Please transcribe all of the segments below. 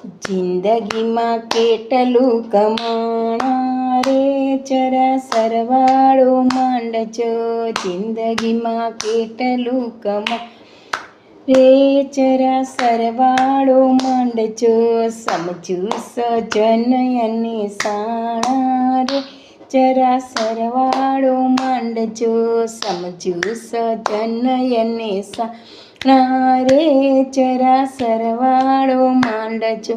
જિંદગીમાં કેટલું કમાણા રે જરા સરવાળો માંડજો. જિંદગીમાં કેટલું કમા રે જરા સરવાળો માંડજો. સમજુ સજન અને સાણા રે જરા સરવાળો માંડજો. સમજુ સજન અને સાણા રે જરા સરવાળો માંડજો.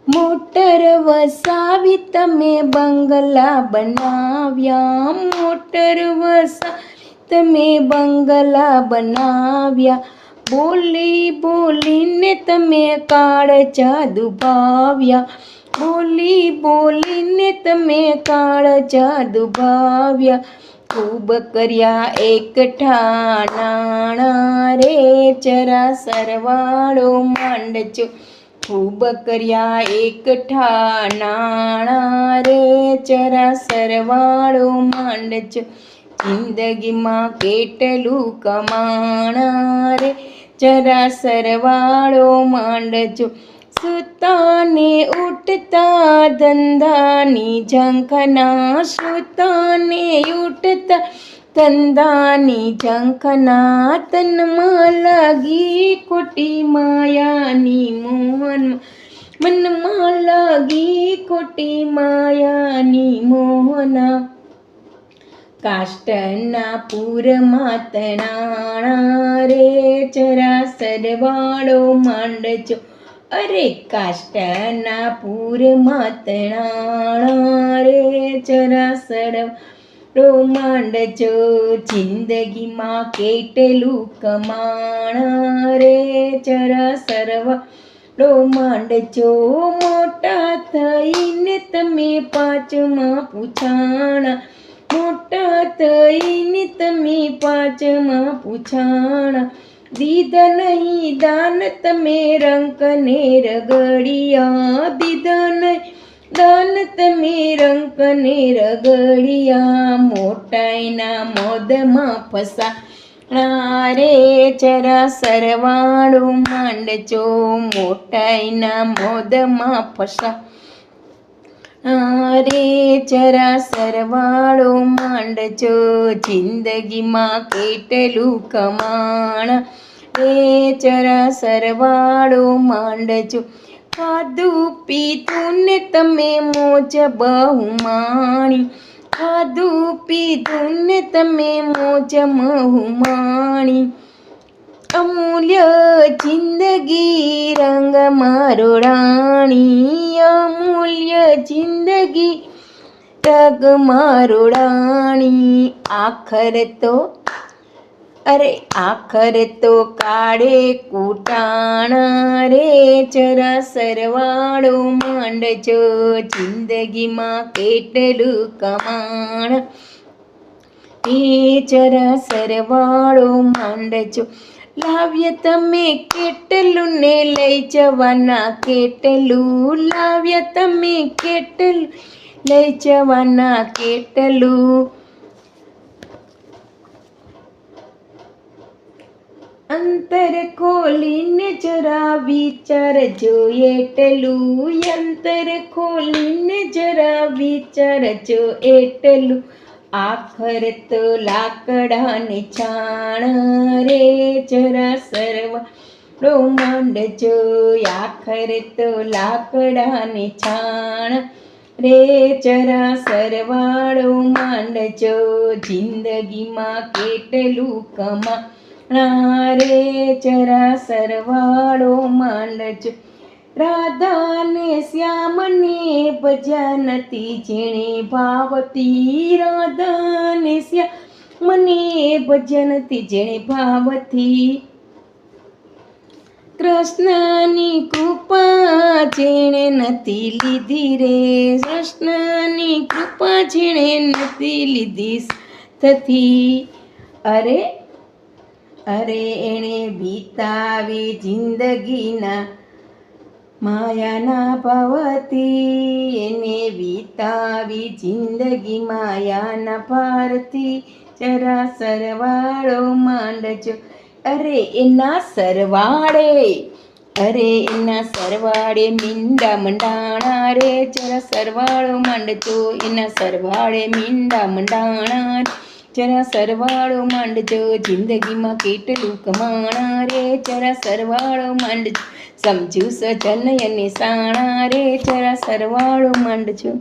મોટર વસાવી તમે બંગલા બનાવ્યા. મોટર વસાવી તમે બંગલા બનાવ્યા. બોલી બોલીને તમે કાળજા દુભાવ્યા. બોલી બોલીને તમે કાળજા દુભાવ્યા. ખૂબ કર્યા એકઠા નાણાં રે જરા સરવાળો માંડજો. ખૂબ કર્યા એકઠા નાણાં રે જરા સરવાળો માંડજો. જિંદગીમાં કેટલું કમાણા રે જરા સરવાળો માંડજો. સુતાને ઉઠતા ધંધાની ઝંખના. સુતાને ઉઠતા ધંધાની ઝંખના. તનમાં લાગી ખોટી માયાની મોહન. મનમાં લાગી ખોટી માયાની મોહના. કાષ્ટના પૂરમાં તણાણા રે જરા સરવાળો માંડજો. અરે કાષ્ટના પૂરમાં તણાણા રે જરા સરવાળો માંડજો. જિંદગીમાં કેટલું કમાણા રે જરા સરવાળો માંડજો. મોટા થઈને તમે પાંચમાં પૂછાણા. મોટા થઈને તમે પાંચમાં પૂછાણા. દીધા નહીં દાન તમે રંકને રગડિયા. દીધા નહીં દાન તમે રંકને રગડિયા. મોટાઈના મોદમાં ફસાણા રે જરા સરવાળો માંડજો. મોટાઈના મોદમાં ફસાણા રે જરા સરવાળો માંડજો. જિંદગીમાં કેટલું કમાણા રે જરા સરવાળો માંડજો. ખાધું પીધું ને તમે મોજ બહુ માણી. ખાધું પીધું ને તમે મોજ બહુ માણી. અમૂલ્ય જિંદગી રંગમાં રોડાણી. અમૂલ્ય જિંદગી રંગમાં રોડાણી. આખર તો કાળે કૂટાણા રે જરા સરવાળો માંડજો. જિંદગીમાં કેટલું કમાણા એ જરા સરવાળો માંડજો. લાવ્ય તમે કેટલું ને લઈ જવાના કેટલું. લાવ્ય તમે કેટલું લઈ જવાના કેટલું. અંતર ખોલીને જરા વિચારજો એટલું. અંતર ખોલીને જરા વિચારજો એટલું. આખર તો લાકડાની છાણ રે જરા સરવાળો માંડજો. આખર તો લાકડાની છાણ રે જરા સરવાળો માંડજો. જિંદગીમાં કેટલું કમાણા રે જરા સરવાળો માંડજો. રાધાને શ્યામને ભજ્યા નથી જેણે ભાવથી. રાધાને શ્યામને ભજ્યા નથી જેણે ભાવથી. કૃષ્ણની કૃપા જેણે નથી લીધી રે. કૃષ્ણની કૃપા જેણે નથી લીધી થતી. અરે એણે વિતાવી જિંદગીના માયાના ભાવથી. એને વિતાવી જિંદગી માયાના ભારથી. જરા સરવાળો માંડજો. અરે એના સરવાળે અરે એના સરવાળે મીંડા મંડાણા રે જરા સરવાળો માંડજો એના સરવાળે મીંડા મંડાણા જરા સરવાળો માંડજો જિંદગીમાં કેટલું કમાણા રે જરા સરવાળો માંડજો સમજુ સજન અને સાણા રે જરા સરવાળો માંડજો.